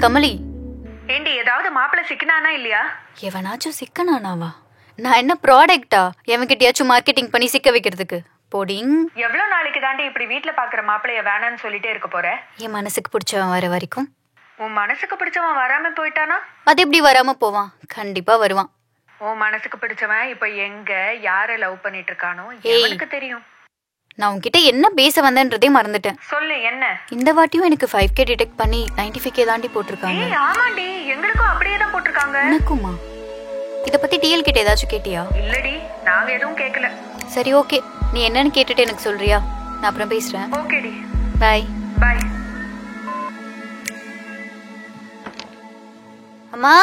கமலி, ஏண்டி ஏதாவது மாப்பிள்ளை சிக்கனானா இல்லையா? எவனாச்சும் சிக்கனானாவா? நான் என்ன ப்ராடக்டா எவன்கிட்டயாச்சும் மார்க்கெட்டிங் பண்ணி சிக்க வைக்கிறதுக்கு? போடிங். எவ்வளவு நாளைக்கு தாண்டி இப்படி வீட்டுல பாக்குற மாப்பிள்ளைய வேணான்னு சொல்லிட்டே இருக்க போற? என் மனசுக்கு பிடிச்சவன் வர வரைக்கும். உன் மனசுக்கு பிடிச்சவன் வராம போயிட்டானா? அது எப்படி வராம போவான்? கண்டிப்பா வருவான். உன் மனசுக்கு பிடிச்சவன் இப்ப எங்க யார லவ் பண்ணிட்டு இருக்கானோ எனக்கு தெரியும். நான் உன்கிட்ட என்ன பேச வந்தேன்றதே மறந்துட்டேன். சொல்லு என்ன? இந்த வாட்டியும் எனக்கு 5K டிடெக்ட் பண்ணி 95K தாண்டி போட்டிருக்காங்க. ஆமாண்டி, எங்களுக்கும் அப்படியே தான் போட்டிருக்காங்க. எனக்குமா? இத பத்தி டிஎல் கிட்ட ஏதாச்சும் கேட்டியா? இல்லடி, நாங்க எதுவும் கேட்கல. சரி, ஓகே. நீ என்னன்னு கேட்டுட்டு எனக்கு சொல்றியா? நான் அப்புறம் பேசுறேன். ஓகேடி, பை. பை. அம்மா,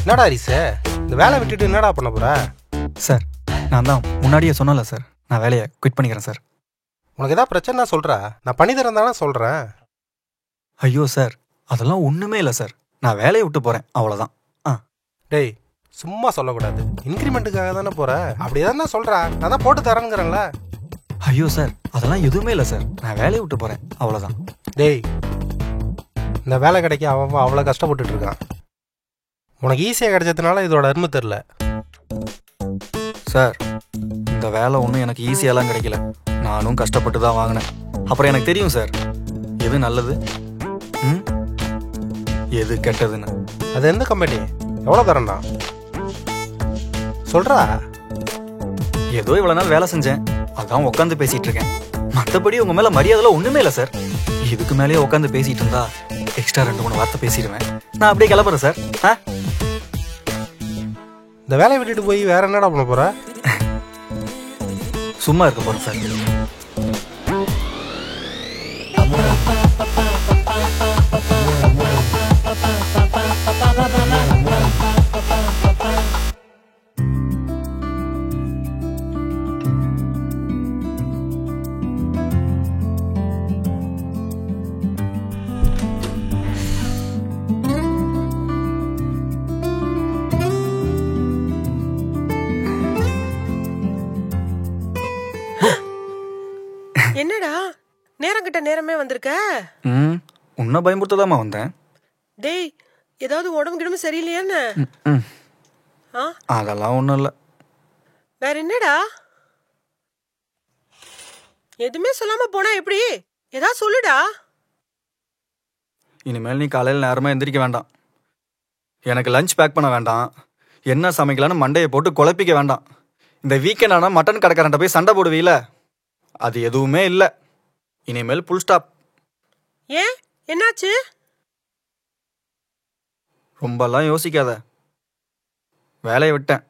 என்னடா ஹரிசு, இந்த வேலை விட்டுட்டு என்னடா பண்ண போற? சார், நான் தான் முன்னாடியே சொன்னல சார், நான் வேலையை குவிட் பண்ணிக்கிறேன் சார். உனக்கு ஏதாவது பிரச்சனை சொல்கிறா, நான் பண்ணி தரேன் தானே சொல்கிறேன். ஐயோ சார், அதெல்லாம் ஒன்றுமே இல்லை சார், நான் வேலையை விட்டு போகிறேன், அவ்வளோதான். டேய், சும்மா சொல்லக்கூடாது. இன்க்ரிமெண்ட்டுக்காக தானே போகிற, அப்படி எதாவது சொல்கிறா, நான் தான் போட்டு தரேங்கிறேன்ல. ஐயோ சார், அதெல்லாம் எதுவுமே இல்லை சார், நான் வேலையை விட்டு போகிறேன், அவ்வளோதான். டேய், இந்த வேலை கிடைக்க அவன் அவ்வளோ கஷ்டப்பட்டுட்டு இருக்கான். உனக்கு ஈஸியாக கிடைச்சதுனால இதோட அருமை தெரில. சார், இந்த வேலை ஒன்றும் எனக்கு ஈஸியாலாம் கிடைக்கல, நானும் கஷ்டப்பட்டு தான் வாங்கினேன். அப்புறம் எனக்கு தெரியும் சார், எது நல்லது எது கெட்டதுன்னு. அது எந்த கம்பெனி, எவ்வளோ தரேன்டா சொல்கிறா? ஏதோ இவ்வளோ நாள் வேலை செஞ்சேன், அதான் உட்காந்து பேசிகிட்டு இருக்கேன். மற்றபடி உங்கள் மேலே மரியாதைலாம் ஒன்றுமே இல்லை சார். இதுக்கு மேலேயே உட்காந்து பேசிகிட்டு இருந்தா எக்ஸ்ட்ரா 2-3 வார்த்தை பேசிடுவேன். நான் அப்படியே கிளம்புறேன் சார். இந்த வேலையை விட்டுட்டு போய் வேற என்னடா பண்ண போற? சும்மா இருக்க போறேன் சார். என்னடா நேரம் கிட்ட நேரமே வந்திருக்க? உன்ன பயமுறுத்ததாமா வந்தேன். டேய், ஏதாவது உடம்பு கிடம்பு சரியில்லையான்னு? அதெல்லாம் ஒண்ணும் இல்ல. வேற என்னடா? எதுவுமே சொல்லாம போனா எப்படி? ஏதாவது சொல்லுடா. இனிமேல் நீ காலையில் நேரமா எந்திரிக்க வேண்டாம். எனக்கு லஞ்ச் பேக் பண்ண வேண்டாம். என்ன சமைக்கலான்னு மண்டையை போட்டு குழப்பிக்க வேண்டாம். இந்த வீக்கெண்ட் ஆனா மட்டன் கடைக்காரன்ட்ட போய் சண்டை போடுவீல, அது எதுவுமே இல்லை. இனிமேல் புல் ஸ்டாப். ஏன், என்னாச்சு? ரொம்பலாம் யோசிக்காத, வேலையை விட்டேன்.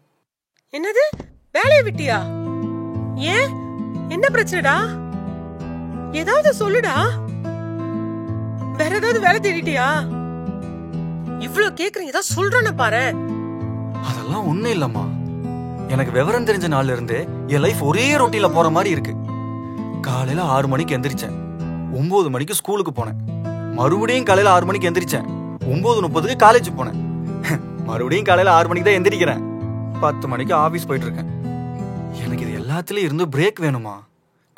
என்னது, வேலையை விட்டியா? ஏன், என்ன பிரச்சனைடா? ஏதாவது சொல்லுடா. வேற ஏதாவது வேலை தேடிட்டியா? இவ்ளோ கேக்குறீங்க, ஏதாவது சொல்றானே பாரு. அதெல்லாம் ஒண்ணும் இல்லம்மா. எனக்கு விவரம் தெரிஞ்ச நாள்ல இருந்து என் லைஃப் ஒரே ரொட்டீன்ல போற மாதிரி இருக்கு. காலையில 6 மணிக்கு எந்திரிச்சேன், 9 மணிக்கு ஸ்கூலுக்கு போனேன். மறுபடியும் காலையில 6 மணிக்கு எந்திரிச்சேன், 9:30க்கு காலேஜ் போனேன். மறுபடியும் காலையில 6 மணிக்கு தான் எந்திரிக்கிறேன். 10 மணிக்கு ஆபீஸ் போயிட்டு இருக்கேன். எனக்கு இது எல்லாத்துலயும் இருந்து பிரேக் வேணுமா?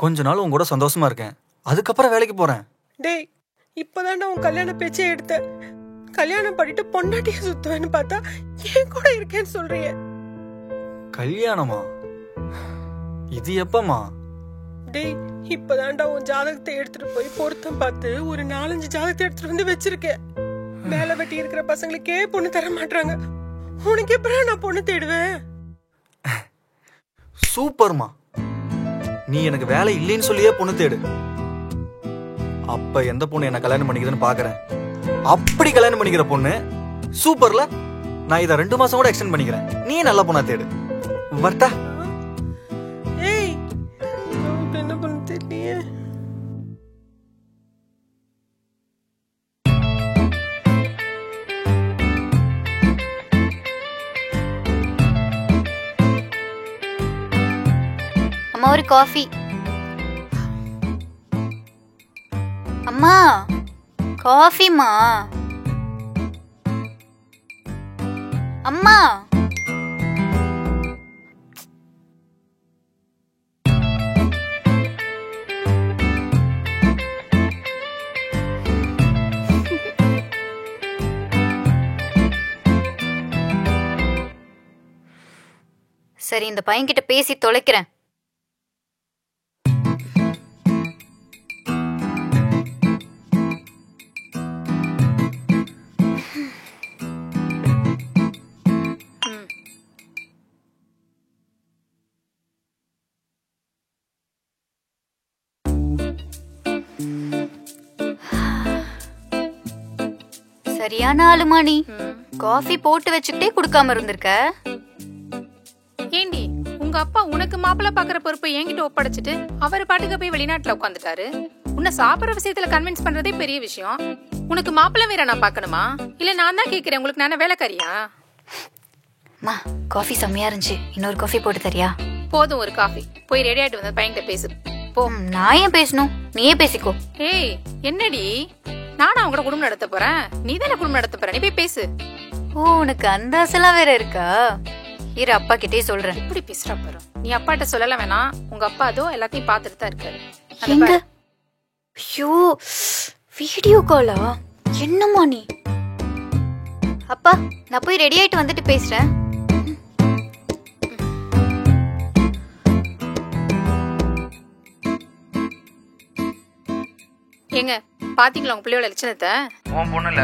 கொஞ்ச நாள் உன் கூட சந்தோஷமா இருக்கேன், அதுக்கப்புறம் வேலைக்கு போறேன். டேய், இப்பதான்டா உன் கல்யாண பேச்சே எடுத்த. கல்யாணம் பண்ணிட்டு பொண்டாட்டிய சுத்துவேன்னு பார்த்தா ஏன் கூட இருக்கேன்னு சொல்றீங்க. கல்யாணமா? இது எப்பமா? டேய், இப்பதான்டா உன் ஜாதகத்தை எடுத்துட்டு போய் பொருத்தம் பார்த்து ஒரு 4-5 ஜாதகத்தை எடுத்துட்டு வந்து வச்சிருக்கேன். வேலை வெட்டி இருக்கிற பசங்களுக்கே பொண்ணு தர மாட்டாங்க. உனக்கு எப்படா நான் பொண்ணு தேடுவேன்? சூப்பர்மா, நீ எனக்கு வேலை இல்லைன்னு சொல்லியே பொண்ணு தேடு. அப்ப எந்த பொண்ணு என்ன கல்யாணம் பண்ணிக்குதுன்னு பாக்குறேன். அப்படி கல்யாணம் பண்ணிக்கிற பொண்ணு சூப்பர்ல. நான் இதை 2 மாசம் கூட எக்ஸ்டெண்ட் பண்ணிக்கிறேன். நீ நல்ல பொண்ணா தேடு. வரட்டா? ஏய், என்ன பண்ண தெரியலையே. அம்மா ஒரு காஃபி. அம்மா காஃபிமா. அம்மா சரி, இந்த பையன்கிட்ட பேசி தொலைக்கிறேன். சரியான ஆளுமா நீ. காஃபி போட்டு வச்சுக்கிட்டே குடுக்காம இருந்திருக்க. ஏண்டி, உங்க அப்பா உனக்கு மாப்பிள்ள பாக்குற பொறுப்பை என்கிட்ட ஒப்படைச்சிட்டு அவர் பாட்டுக்கு போய் வெளிநாட்டுல உட்காந்துட்டாரு. உன்னை சாப்பிடுற விஷயத்துல கன்வின்ஸ் பண்றதே பெரிய விஷயம். உனக்கு மாப்பிள்ள வேற நான் பாக்கணுமா? இல்ல நான் தான் கேக்குறேன், உங்களுக்கு நான் வேலைக்காரியா? மா, காஃபி செம்மையா இருந்துச்சு, இன்னொரு காஃபி போட்டு தரியா? போதும் ஒரு காஃபி. போய் ரெடி ஆயிட்டு வந்து பையன்கிட்ட பேசு போ. நான் ஏன் பேசணும், நீயே பேசிக்கோ. ஏய், என்னடி, நானும் அவங்க குடும்பம் நடத்த போறேன், நீ தானே குடும்பம் நடத்த போற, நீ போய் பேசு. ஓ, உனக்கு அந்த ஆசைலாம் வேற இருக்கா? இரு, அப்பா கிட்டே சொல்றேன். இப்படி பேசுறா பாரு. நீ அப்பாட்ட சொல்லல வேணாம், உங்க அப்பா அதோ எல்லாத்தையும் பாத்துட்டு தான் இருக்காரு. எங்க? ஐயோ, வீடியோ காலா? என்னம்மா நீ? அப்பா, நான் போய் ரெடி ஆயிட்டு வந்துட்டு பேசுறேன். ஏங்க, பாத்தீங்களா உங்க பிள்ளையோட லட்சணத்தை? உன் பொண்ணுல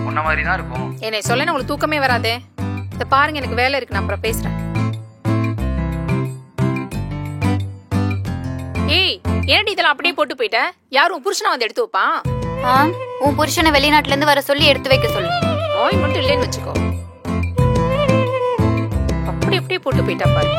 உன்ன மாதிரி தான் இருக்கும். என்னை சொல்ல உங்களுக்கு தூக்கமே வராதே. இத பாருங்க, எனக்கு வேலை இருக்கு, நான் அப்புறம் பேசுறேன். ஏய், ஏன்டி இதெல்லாம் அப்படியே போட்டு போயிட்ட? யாரும் புருஷனா வந்து எடுத்து வைப்பான்? உன் புருஷனை வெளிநாட்டுல இருந்து வர சொல்லி எடுத்து வைக்க சொல்லு. நோய் மட்டும் இல்லைன்னு வச்சுக்கோ. அப்படி அப்படியே போட்டு போயிட்டா பாரு.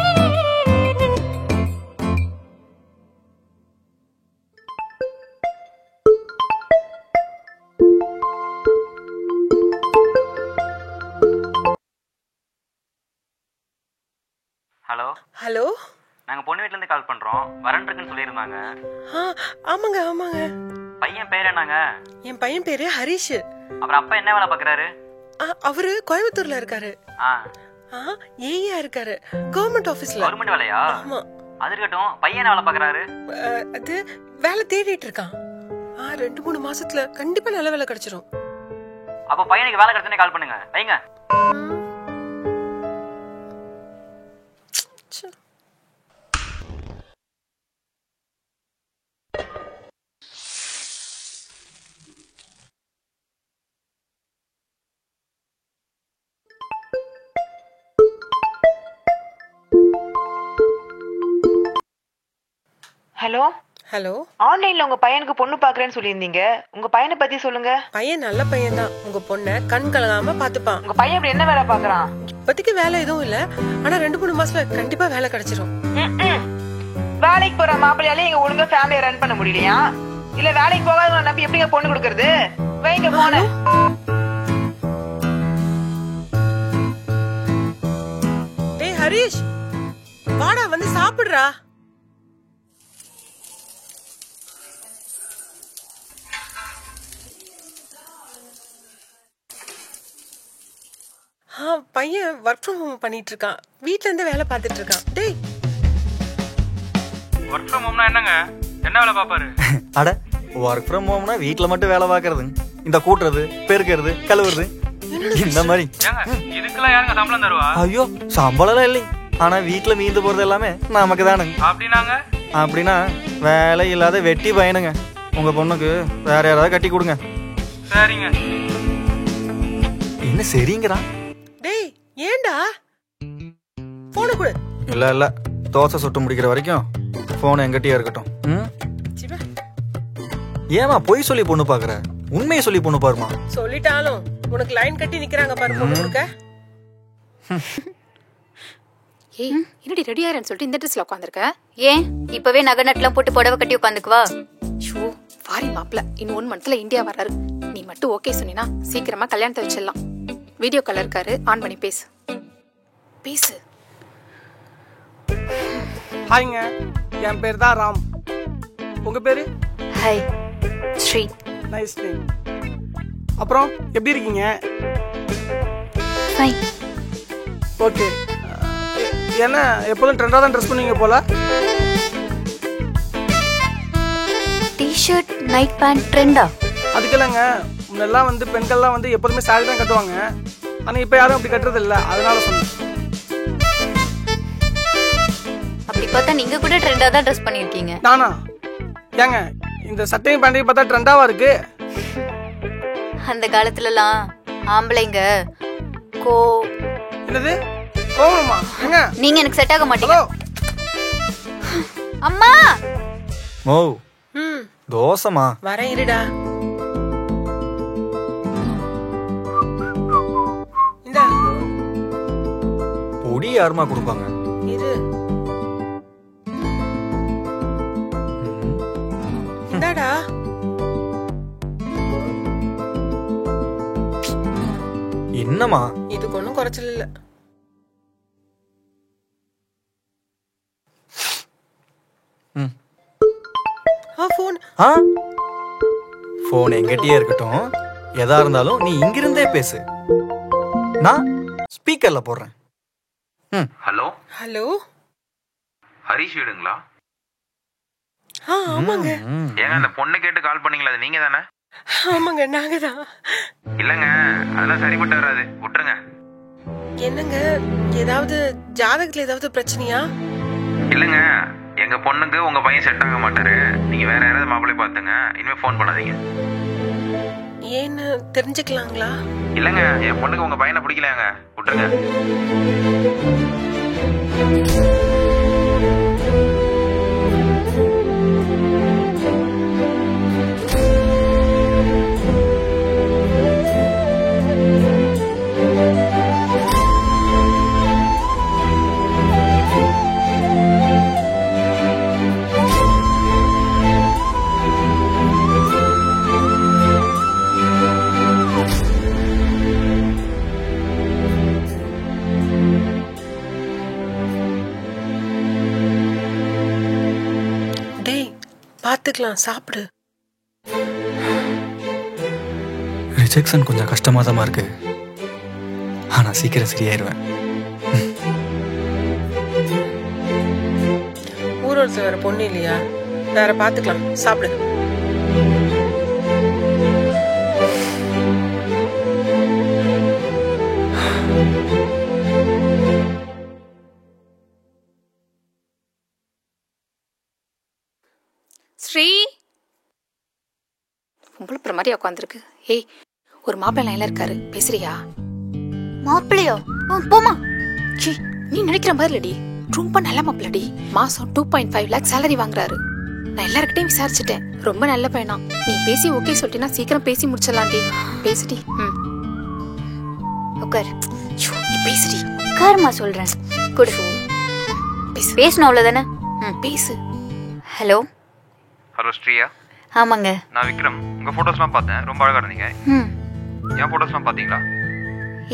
ஹலோ ஹலோ, நாங்க பொண்ணு வீட்ல இருந்து கால் பண்றோம். வரன் இருக்குன்னு சொல்லியிருந்தாங்க. ஆமாங்க ஆமாங்க. பையன் பேர் என்னங்க? என் பையன் பேரு ஹரிஷ். அப்புறம் அப்பா என்ன வேலை பாக்குறாரு? அவரு கோயம்புத்தூர்ல இருக்காரு. ஏயா இருக்காரு, கவர்மெண்ட் ஆபீஸ்ல. கவர்மெண்ட் வேலையா? ஆமா. அது இருக்கட்டும், பையன் என்ன வேலை பாக்குறாரு? அது வேலை தேடிட்டு இருக்கான். 2-3 மாசத்துல கண்டிப்பா நல்ல வேலை கிடைச்சிரும். அப்ப பையனுக்கு வேலை கிடைச்சனே கால் பண்ணுங்க, வைங்க. ஹலோ ஹலோ, ஆன்லைன்ல உங்க பையனுக்கு பொண்ணு பாக்குறேன்னு சொல்லியிருந்தீங்க. உங்க பையனை பத்தி சொல்லுங்க. பையன் நல்ல பையன் தான். உங்க பொண்ண கண் கலங்காம பாத்துப்பான். உங்க பையன் அப்படி என்ன வேலை பாக்குறான்? இப்போதைக்கு வேலை எதுவும் இல்ல, ஆனா 2-3 மாசத்துல கண்டிப்பா வேலை கிடைச்சிரும். வேலைக்கு போற மாப்பிள்ளையாலே எங்க ஒழுங்கா ஃபேமிலியை ரன் பண்ண முடியலையா? இல்ல வேலைக்கு போகாதவங்க நம்பி எப்படிங்க பொண்ணு கொடுக்கறது? வைங்க போன. டேய் ஹரிஷ், வாடா வந்து சாப்பிடுறா. பையன் ஒர்க் ஃப்ரம் ஹோம் பண்ணிட்டு இருக்கான். வீட்ல இருந்து வேலை பார்த்துட்டு இருக்கான். டேய் ஒர்க் ஃப்ரம் ஹோம்னா என்னங்க? என்ன வேலை பாப்பாரு? அட ஒர்க் ஃப்ரம் ஹோம்னா வீட்ல மட்டும் வேலை பார்க்கறது, இந்த கூட்டுறது, பெருக்கிறது, கழுவுறது, இந்த மாதிரி. ஏங்க இதுக்கெல்லாம் யாருங்க சம்பளம் தருவா? ஐயோ சம்பளம் எல்லாம் இல்லைங்க. ஆனா வீட்டுல மீந்து போறது எல்லாமே நமக்கு தானுங்க. அப்படின்னாங்க? அப்படின்னா வேலை இல்லாத வெட்டி பையனுங்க. உங்க பொண்ணுக்கு வேற யாராவது கட்டி கொடுங்க. சரிங்க. என்ன சரிங்கிறான்? டேய் ஏண்டா போன கொடு. இல்ல இல்ல, தோசை சுட்டு முடிக்கிற வரைக்கும் போன் எங்கிட்டயே இருக்கட்டும். சிவா ஏமா பொய் சொல்லி பொண்ணு பாக்குற? உண்மையை சொல்லி பொண்ணு பாருமா. சொல்லிட்டாலும் உனக்கு லைன் கட்டி நிக்கறாங்க பாரு பொண்ணு கொடுக்க. ஏய் என்னடி ரெடி ஆயிரன்னு சொல்லிட்டு இந்த ட்ரெஸ்ல உட்காந்துருக்க? ஏன் இப்பவே நகை நட்டுலாம் போட்டு புடவை கட்டி உட்காந்துக்குவா? ஷோ ஃபாரி மாப்பிள்ள இன்னும் 1 மந்த்ல இந்தியா வர்றாரு. நீ மட்டும் ஓகே சொன்னா சீக்கிரமா கல்யாணத்தை வச்சிடலாம். வீடியோ கால் இருக்காரு, ஆன் பண்ணி பேசு. பேசு. ஹாய்ங்க, என் பேர் தான் ராம். உங்க பேரு? ஹாய் ஸ்ரீ. Nice name. அப்புறம் எப்படி இருக்கீங்க? ஃபைன். ஓகே. என்ன எப்போதும் ட்ரெண்டாக தான் ட்ரெஸ் பண்ணுவீங்க போல? டி-ஷர்ட் நைட் பேண்ட் ட்ரெண்டா? அதுக்கு இல்லைங்க, முன்னெல்லாம் வந்து பெண்கள்லாம் வந்து எப்போதுமே சாரி தான் கட்டுவாங்க. ஆனால் இப்போ யாரும் அப்படி கட்டுறது இல்லை, அதனால சொன்னேன். அப்படி பார்த்தா நீங்க கூட ட்ரெண்டா தான் ட்ரெஸ் பண்ணிருக்கீங்க. நானா? ஏங்க இந்த சட்டையும் பேண்டையும் பார்த்தா ட்ரெண்டாவா இருக்கு? அந்த காலத்துலலாம் ஆம்பளைங்க என்னது கோவமா? ஏங்க நீங்க எனக்கு செட் ஆக மாட்டீங்க. ஹலோ அம்மா. மோ தோசைமா. வரேன் இருடா. இந்தா பொடி யாருமா கொடுப்பாங்க? இரு. இந்தாடா. என்னமா? இதுக்கு ஒன்றும் குறைச்சல் இல்லை. போன் எங்கிட்டயே இருக்கட்டும். எதா இருந்தாலும் நீ இங்கிருந்தே பேசு, நான் ஸ்பீக்கர்ல போடுறேன். ஹலோ ஹலோ ஹரிஷ் வீடுங்களா? ஆமாங்க. ஏங்க அந்த பொண்ணு கேட்டு கால் பண்ணீங்களா? அது நீங்க தானே? ஆமாங்க நாங்க தான். இல்லங்க அதெல்லாம் சரிப்பட்டு வராது, விட்டுருங்க. என்னங்க ஏதாவது ஜாதகத்துல ஏதாவது பிரச்சனையா? இல்லங்க எங்க பொண்ணுக்கு உங்க பையன் செட் ஆக மாட்டாரு. நீங்க வேற யாராவது மாப்பிள்ளை பாத்துங்க, இனிமே போன் பண்ணாதீங்க. ஏன்னு தெரிஞ்சுக்கலாங்களா? இல்லங்க என் பொண்ணுக்கு உங்க பையனை பிடிக்கலங்க, விட்டுருங்க. பாத்துக்கலாம், சாப்பிடு. ரிஜெக்ஷன் கொஞ்சம் கஷ்டமா தான் இருக்கு, ஆனா சீக்கிரம் சரியாயிருவேன். ஊரோட வேற பொண்ணு இல்லையா? வேற பாத்துக்கலாம், சாப்பிடு. ஸ்ரீ பொம்பளை மாதிரி உட்காந்துருக்கு. ஏய் ஒரு மாப்பிள்ளை லைன்ல இருக்காரு, பேசுறியா? மாப்பிள்ளையோ? போமா. நீ நினைக்கிற மாதிரி இல்லடி, ரொம்ப நல்ல மாப்பிள்ளடி. மாசம் 2.5 lakh சேலரி வாங்குறாரு. நான் எல்லார்கிட்டையும் விசாரிச்சுட்டேன், ரொம்ப நல்ல பையனா. நீ பேசி ஓகே சொல்லிட்டீன்னா சீக்கிரம் பேசி முடிச்சிடலாம்டி. பேசுடி. உட்கார். நீ பேசுடி. உட்காருமா சொல்றேன். குடு. பேசணும் அவ்வளவுதானே? பேசு. ஹலோ. ஹலோ ஸ்ரீயா? ஆமாங்க, நான் விக்ரம். உங்க போட்டோஸ்லாம் பார்த்தேன், ரொம்ப அழகா இருந்தீங்க. என் போட்டோஸ்லாம் பாத்தீங்களா?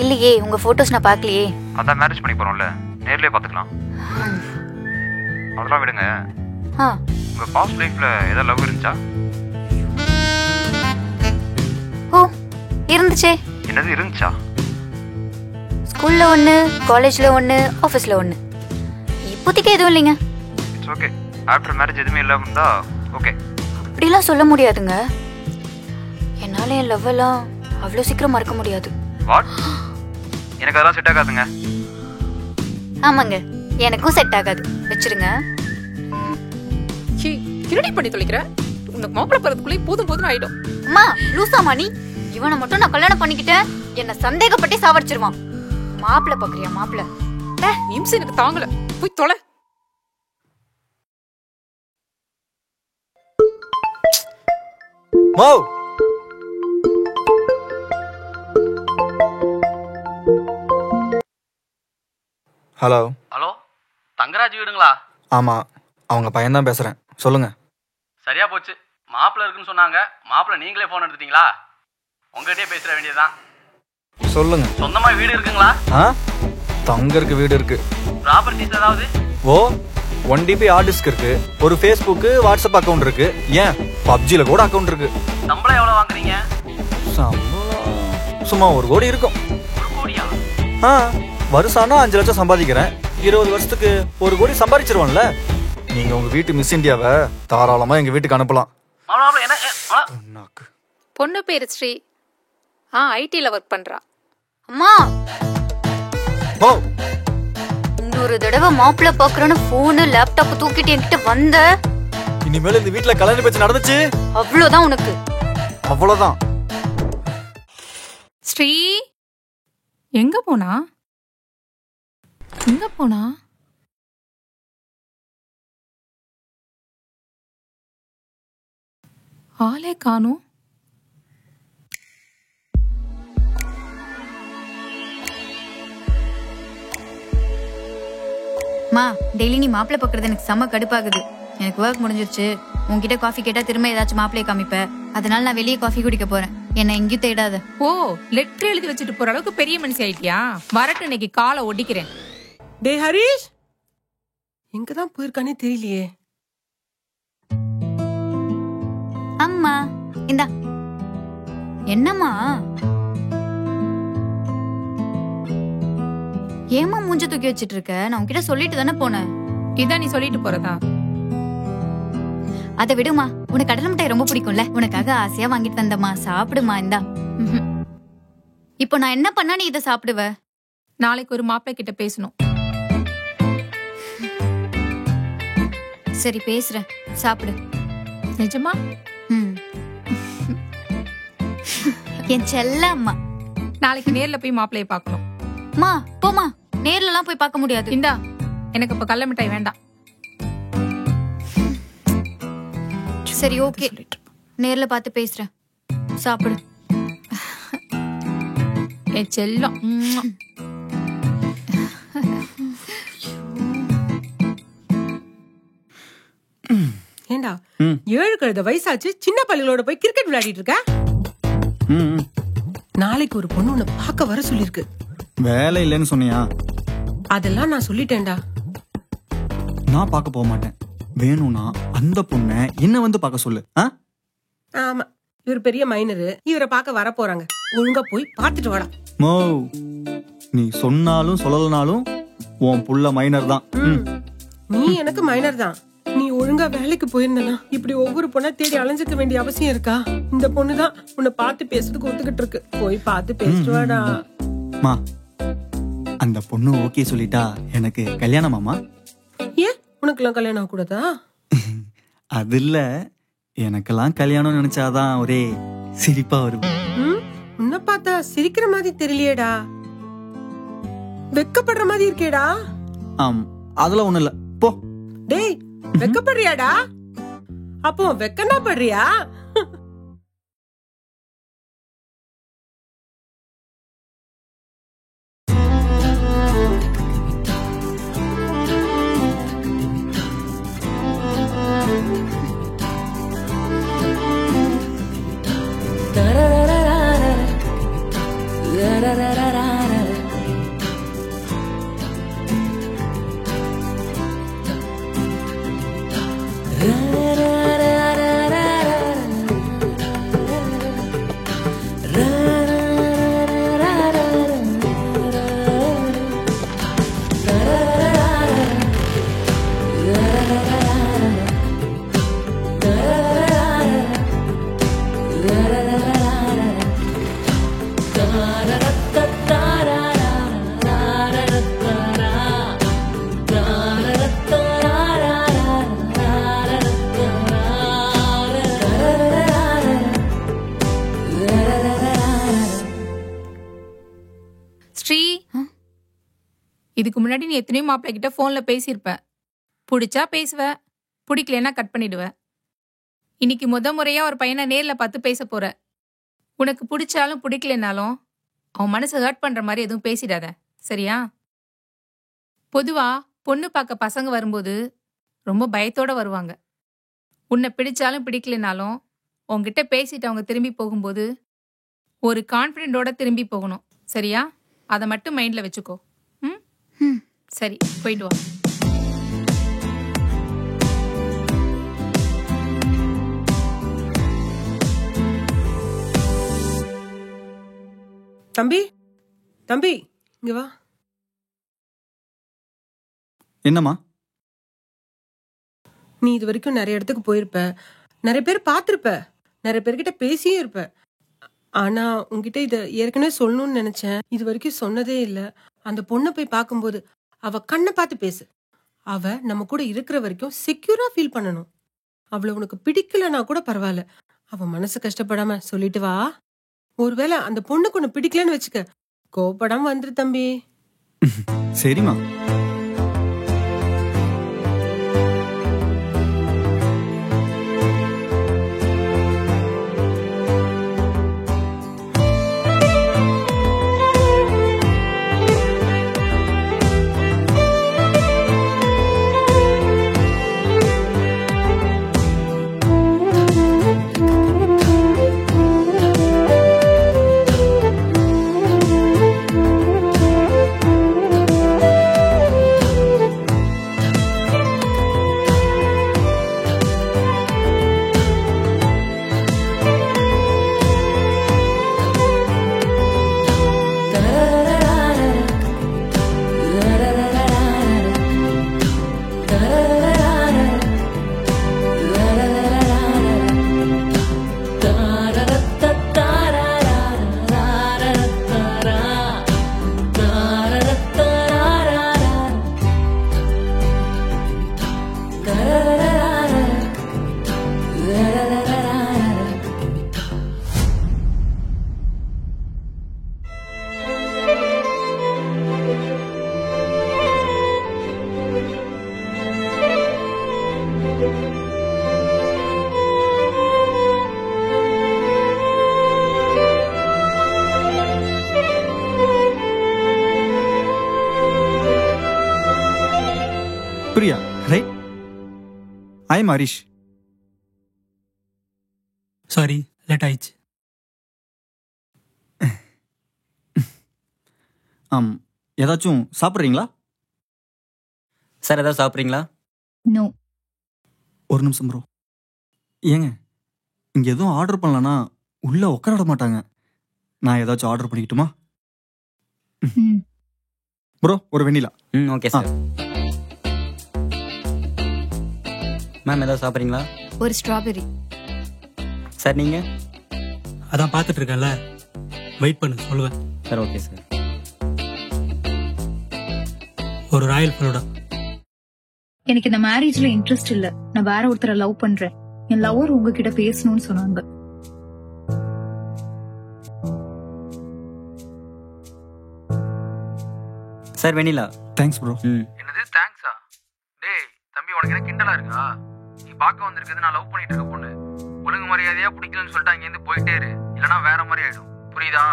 இல்லையே, உங்க போட்டோஸ் நான் பார்க்கலையே. அதான் மேரேஜ் பண்ணி போறோம்ல, நேர்லயே பாத்துக்கலாம். அதெல்லாம் விடுங்க. உங்க பாஸ்ட் லைஃப்ல ஏதாவது லவ் இருந்துச்சா? ஓ இருந்துச்சே. என்னது இருந்துச்சா? ஸ்கூல்ல ஒன்று, காலேஜில் ஒன்று, ஆஃபீஸில் ஒன்று. இப்போதைக்கு எதுவும் இல்லைங்க. It's okay. ஆஃப்டர் மேரேஜ் எதுவுமே இல்லாமல் இருந்தா ஓகே. அப்படிலாம் சொல்ல முடியாதுங்க. என்னால் என் லவ்வெல்லாம் அவ்வளோ சீக்கிரம் மறக்க முடியாது. வாட்? எனக்கு அதெல்லாம் செட் ஆகாதுங்க. ஆமாங்க, எனக்கும் செட் ஆகாது. வச்சிருங்க. கிரடி பண்ணி தொலைக்கிற. உனக்கு மாப்பிள்ளை பறதுக்குள்ளே போதும் ஆயிடும். அம்மா லூசாமா நீ? இவனை மட்டும் நான் கல்யாணம் பண்ணிக்கிட்டேன் என்ன சந்தேகப்பட்டே சாவடிச்சிருவான். மாப்பிள்ளை பாக்குறியா? மாப்பிள்ளை நிமிஷம் எனக்கு தாங்கல. போய் தொலை. ஹலோ. ஹலோ, தங்கராஜ் வீடுங்களா? ஆமா, அவங்க பையன்தான் பேசுறேன். சொல்லுங்க. சரியா போச்சு. மாப்பிள்ள இருக்குன்னு சொன்னாங்க. மாப்பிள்ள நீங்களே போன் எடுத்துட்டீங்களா? உங்ககிட்டயே பேசுற வேண்டியதுதான். சொல்லுங்க. சொந்தமா வீடு இருக்குங்களா? தங்கருக்கு வீடு இருக்கு. ப்ராப்பர்ட்டிஸ் ஏதாவது? ஓ, 1 GB ஹார்ட் டிஸ்க் இருக்கு. ஒரு Facebook, வாட்ஸ்அப் அக்கவுண்ட் இருக்கு. ஏன் PUBGல கூட அக்கவுண்ட் இருக்கு. சம்பளம் எவ்வளவு வாங்குறீங்க? சம்பளம் சும்மா 1 கோடி இருக்கும். 1 கோடியா? வருஷானா 5 லட்சம் சம்பாதிக்கிறேன். 20 வருஷத்துக்கு 1 கோடி சம்பாதிச்சிருவான்ல. நீங்க உங்க வீட்டு மிஸ் இந்தியாவை தாராளமா எங்க வீட்டுக்கு அனுப்பலாம். பொண்ணு பேரு ஸ்ரீ. ஐடில ஒர்க் பண்றா. அம்மா இன்னொரு தடவை மாப்பிள்ளை பாக்குறேன்னு போனு லேப்டாப் தூக்கிட்டு என்கிட்ட வந்த இனிமேல் இந்த வீட்டுல கல்யாண பேச்சு நடந்துச்சு அவ்வளவுதான் உனக்கு. அவ்வளவுதான். ஸ்ரீ எங்க போனா? எங்க போனா? ஆளே காணோம். மா டெய்லி நீ மாப்பிள்ளை பாக்குறது எனக்கு செம்ம கடுப்பாகுது. எனக்கு ஒர்க் முடிஞ்சிருச்சு. உன்கிட்ட காஃபி கேட்டா திரும்ப ஏதாச்சும் மாப்பிள்ளையை காமிப்ப. அதனால நான் வெளியே காஃபி குடிக்க போறேன். என்ன எங்கேயும் தேடாத. ஓ, லெட்டர் எழுதி வச்சுட்டு போற அளவுக்கு பெரிய மனுஷி ஆயிட்டியா? வரட்டு இன்னைக்கு காலை ஒடிக்கிறேன். டே ஹரிஷ், எங்கதான் போயிருக்கானே தெரியலையே. அம்மா இந்தா. என்னம்மா? ஏமா மூஞ்ச தூக்கி வச்சிட்டு இருக்க? நான் உன்கிட்ட சொல்லிட்டு தானே போனேன். இதான் நீ சொல்லிட்டு போறதா? அதை விடுமா, உனக்கு கடலை மிட்டாய் ரொம்ப பிடிக்கும்ல, உனக்காக ஆசையா வாங்கிட்டு தந்தம்மா. சாப்பிடுமா, இந்தா. இப்போ நான் என்ன பண்ணா நீ இதை சாப்பிடுவ? நாளைக்கு ஒரு மாப்பிள்ளை கிட்ட பேசணும். சரி பேசுறேன், சாப்பிடு. நிஜமா? என் செல்ல அம்மா. நாளைக்கு நேர்ல போய் மாப்பிள்ளைய பார்க்கணும். மா போமா, நேர்ல எல்லாம் போய் பார்க்க முடியாது. இந்தா, எனக்கு இப்ப கடலை மிட்டாய் வேண்டாம். சரி ஓகே, நேர்ல பார்த்து பேசுறேன். சாப்பிடு. என் செல்லம். ஏண்டா 7 கழுத வயசாச்சு, சின்ன பள்ளிகளோட போய் கிரிக்கெட் விளையாடிட்டு இருக்க? நாளைக்கு ஒரு பொண்ணு உன்னை பார்க்க வர சொல்லிருக்கு. வேலை இல்லைன்னு சொன்னியா? அதெல்லாம் நான் சொல்லிட்டேன்டா. நான் பார்க்க போக மாட்டேன். வேணும்னா அந்த பொண்ணை என்ன வந்து பார்க்க சொல்லு. ஆமா, இவர் பெரிய மைனரு, இவரை பார்க்க வர போறாங்க. ஒழுங்கா போய் பார்த்துட்டு வாடா. மோ, நீ சொன்னாலும் சொல்லலனாலும் உன் புள்ள மைனர் தான். நீ எனக்கு மைனர் தான். நீ ஒழுங்கா வேலைக்கு போயிருந்தனா இப்படி ஒவ்வொரு பொண்ணா தேடி அலைஞ்சிக்க வேண்டிய அவசியம் இருக்கா? இந்த பொண்ணுதான் உன்னை பார்த்து பேசுறதுக்கு ஒத்துக்கிட்டு இருக்கு. போய் பார்த்து பேசிட்டு வாடா. மா, அந்த பொண்ணு ஓகே சொல்லிட்டா எனக்கு கல்யாணமாமா? ஏன் உனக்கெல்லாம் கல்யாணம் ஆக கூடாதா? அது இல்ல, எனக்கெல்லாம் கல்யாணம் நினைச்சாதான் ஒரே சிரிப்பா வரும். உன்னை பார்த்தா சிரிக்கிற மாதிரி தெரியலையேடா, வெக்கப்படுற மாதிரி இருக்கேடா. அதெல்லாம் ஒண்ணு இல்ல, போ. டேய், வெக்கப்படுறியாடா? அப்போ வெக்கனா படுறியா? ஸ்ரீ, இதுக்கு முன்னாடி நீ எத்தனையோ மாப்பிள்ளை கிட்ட போன்ல பேசியிருப்ப. பிடிச்சா பேசுவ, பிடிக்கலன்னா கட் பண்ணிடுவ. இன்னைக்கு முறையா ஒரு பையனை நேர்ல பார்த்து பேச போற. உனக்கு பிடிச்சாலும் பிடிக்கலனாலும் அவன் மனசை ஹர்ட் பண்ற மாதிரி எதுவும் பேசிடாத, சரியா? பொதுவா பொண்ணு பார்க்க பசங்க வரும்போது ரொம்ப பயத்தோட வருவாங்க. உன்னை பிடிச்சாலும் பிடிக்கலனாலும் உன்கிட்ட பேசிட்டு அவங்க திரும்பி போகும்போது ஒரு கான்ஃபிடென்ட்டோட திரும்பி போகணும், சரியா? அதை மட்டும் மைண்ட்ல வச்சுக்கோ. ம், சரி, போயிட்டு வா. தம்பி, தம்பி, இங்க வா. என்னம்மா? நீ இது வரைக்கும் நிறைய இடத்துக்கு போயிருப்ப, நிறைய பேர் பார்த்திருப்ப, நிறைய பேர்கிட்ட பேசியும் இருப்ப. ஆனா உன்கிட்ட இத ஏற்கனவே சொல்லணும்னு நினைச்சேன். இது வரைக்கும் சொன்னதே இல்ல. அந்த பொண்ணை போய் பார்க்கும்போது அவ கண்ணை பார்த்து பேசு. அவ நம்ம கூட இருக்கிற வரைக்கும் செக்யூரா ஃபீல் பண்ணணும். அவளை உனக்கு பிடிக்கலனா கூட பரவாயில்ல, அவ மனசு கஷ்டப்படாம சொல்லிட்டு வா. ஒருவேளை அந்த பொண்ணுக்கு ஒண்ணு பிடிக்கலன்னு வச்சுக்க, கோபப்படாம வந்துரு தம்பி. சரிம்மா. Priya, right? I am Harish. Sorry, late ஆயிடுச்சு. ஏதாச்சும் சாப்பிட்றீங்களா? சார், ஏதாவது சாப்பிட்றீங்களா? நோ. ஒரு நிமிஷம் ப்ரோ. ஏங்க, இங்கே எதுவும் ஆர்டர் பண்ணலன்னா உள்ளே உட்கார விட மாட்டாங்க. நான் ஏதாச்சும் ஆர்டர் பண்ணிக்கிட்டுமா? ப்ரோ, ஒரு வெண்ணிலா. Okay sir. மேம், ஏதாவது சாப்பிட்றீங்களா? ஒரு ஸ்ட்ராபெரி. சார், நீங்கள்? அதான் பார்த்துட்டு இருக்கேன்ல, வெயிட் பண்ணு, சொல்லுவேன். Sir, okay sir. ஒரு ராயல் ஃபலூடா. எனக்கு இந்த மேரேஜ்ல இன்ட்ரெஸ்ட் இல்ல. நான் வேற ஒருத்தரை லவ் பண்றேன். என் லவ்வர் உங்ககிட்ட பேசணும்னு சொன்னாங்க. Sir, vanilla. Thanks bro. என்னது தேங்க்ஸா? டேய் தம்பி, உனக்கு என்ன கிண்டலா இருக்கா? நீ பார்க்க வந்திருக்கிறது நான் லவ் பண்ணிட்டு இருக்க பொண்ணு. ஒழுங்கு மரியாதையா பிடிக்கலன்னு சொல்லிட்டு அங்கேருந்து போயிட்டே இரு, இல்லைன்னா வேற மாதிரி ஆயிடும். புரியுதா?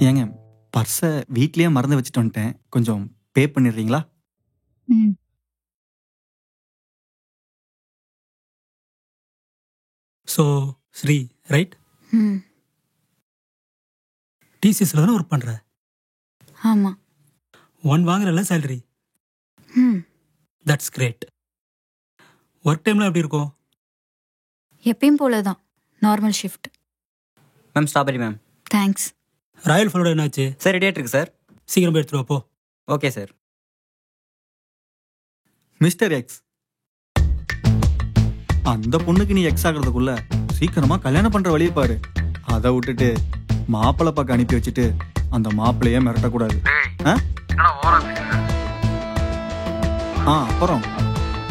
ஏங்க, பர்ஸை வீட்லயே மறந்து வச்சுட்டு வந்துட்டேன். கொஞ்சம் பே பண்ணிடுறீங்களா? So Sri, right? டிசிஎஸ்ல தானே ஒர்க் பண்ற? ஆமா. 1 வாங்குறல சேலரி? That's great. ஒர்க் டைம்ல எப்படி இருக்கும்? எப்பயும் போலதான், normal shift. Ma'am, strawberry ma'am. Thanks. Royal falooda என்னாச்சு? சார், ரெடி ஆயிட்டு இருக்கு சார். சீக்கிரம் போய் எடுத்துட்டு வா போ. Okay sir. மிஸ்டர் எக்ஸ், அந்த பொண்ணுக்கு நீ எக்ஸ் ஆகிறதுக்குள்ள சீக்கிரமா கல்யாணம் பண்ற வழியை பாரு. அதை விட்டுட்டு மாப்பிள்ளை பார்க்க அனுப்பி வச்சுட்டு அந்த மாப்பிள்ளையே மிரட்டக்கூடாது. அப்புறம்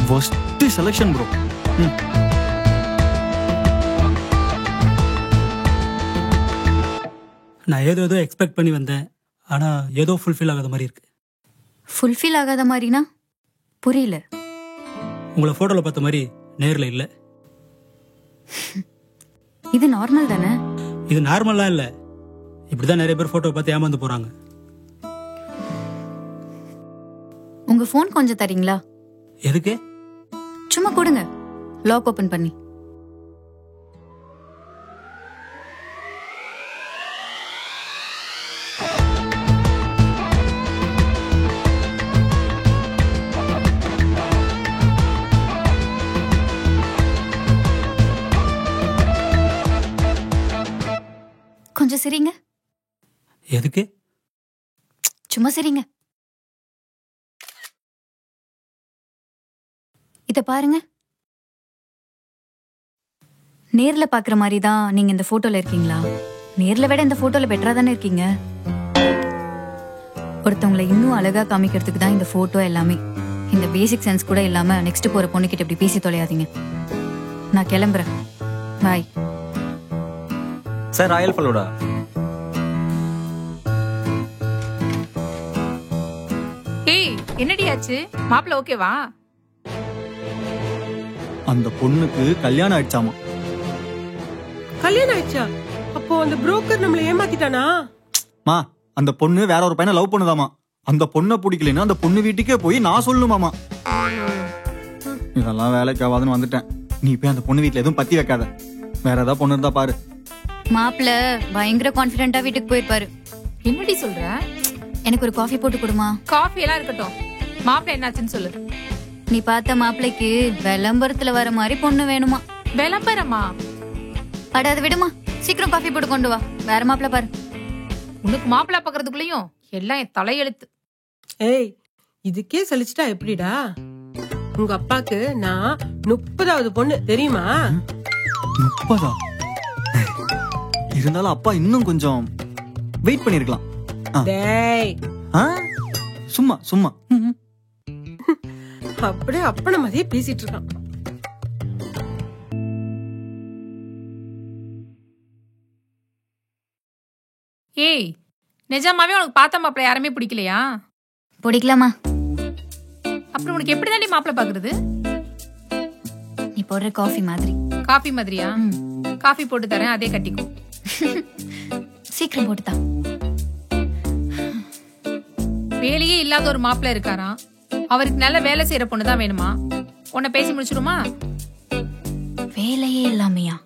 ஃபர்ஸ்ட் செலக்ஷன் ப்ரோ. நான் ஏதோ எக்ஸ்பெக்ட் பண்ணி வந்தேன், ஆனால் ஏதோ ஃபுல்ஃபில் ஆகாத மாதிரி இருக்கு. ஃபுல்ஃபில் ஆகாத மாதிரினா புரியல. உங்களை ஃபோட்டோவில் பார்த்த மாதிரி நேரில் இல்லை. இது நார்மல் தானே? இது நார்மலாக இல்லை, இப்படி தான் நிறைய பேர் ஃபோட்டோவை பார்த்து ஏமாந்து போகிறாங்க. உங்க ஃபோன் கொஞ்சம் தரீங்களா? எதுக்கு? சும்மா கொடுங்க, லாக் ஓபன் பண்ணி. கொஞ்சம் சிரிங்க. எதுக்கு? சும்மா சிரிங்க. இத பாருங்க. நேர்ல பாக்குற மாதிரி தான் நீங்க இந்த போட்டோல இருக்கீங்களா? நேர்ல விட இந்த போட்டோல பெட்டரா தானே இருக்கீங்க. ஒருத்தவங்களை இன்னும் அழகா காமிக்கிறதுக்கு தான் இந்த போட்டோ எல்லாமே. இந்த பேசிக் சென்ஸ் கூட இல்லாம நெக்ஸ்ட் போற பொண்ணு கிட்ட இப்படி பேசி தொலையாதீங்க. நான் கிளம்புறேன். பாய். Sir royal falooda. ஏய் என்னடி ஆச்சு? மாப்பிள்ள ஓகேவா? அந்த பொண்ணுக்கு கல்யாணம் ஆயிடுச்சாமா. கல்யாணம் ஆயிடுச்சா? அப்போ அந்த புரோக்கர் நம்மள ஏமாத்திட்டானா? மா, அந்த பொண்ணு வேற ஒரு பையனை லவ் பண்ணுதாமா. அந்த பொண்ணை பிடிக்கலன்னா அந்த பொண்ணு வீட்டுக்கே போய் நான் சொல்லணுமாமா. இதெல்லாம் வேலைக்கு ஆகாதுன்னு வந்துட்டேன். நீ போய் அந்த பொண்ணு வீட்டுல எதுவும் பத்தி வைக்காத. வேற ஏதாவது பொண்ணு இருந்தா பாரு. மாப்பிள்ள பயங்கர கான்ஃபிடென்ட்டா வீட்டுக்கு போயிருப்பாரு. என்னடி சொல்ற? எனக்கு ஒரு காஃபி போட்டு கொடுமா. காஃபி எல்லாம் இருக்கட்டும், மாப்பிள்ள என்னாச்சுன்னு சொல்லு. நீ பார்த்த மாப்பிள்ளைக்கு விளம்பரத்துல வர மாதிரி பொண்ணு வேணுமா? விளம்பரமா? அட அதை விடுமா, சீக்கிரம் காஃபி போட்டு கொண்டு வா. வேற மாப்பிள்ள பாரு. உனக்கு மாப்பிள்ள பாக்குறதுக்குள்ளயும் எல்லாம் என் தலையெழுத்து. ஏய், இதுக்கே சலிச்சிட்டா எப்படிடா? உங்க அப்பாக்கு நான் 30வது பொண்ணு தெரியுமா? 30? இருந்தாலும் அப்பா இன்னும் கொஞ்சம் வெயிட் பண்ணிருக்கலாம். டேய், சும்மா சும்மா அப்படியே அப்பன மாதிரியே பேசிட்டு இருக்கான். ஏய், நிஜமாவே உனக்கு பார்த்த மாப்பிள்ள யாருமே பிடிக்கலையா? பிடிக்கலாமா? அப்புறம் உனக்கு எப்படி தாண்டி மாப்பிள்ள பாக்குறது? நீ போடுற காஃபி மாதிரி. காஃபி மாதிரியா? காஃபி போட்டு தரேன், அதே கட்டிக்கும். சீக்கிரம் போட்டுதா. வேலையே இல்லாத ஒரு மாப்பிள்ள இருக்காராம். அவருக்கு நல்ல வேலை செய்யற பொண்ணுதான் வேணுமா? உன்னை பேசி முடிச்சிடுமா? வேலையே இல்லாமையா?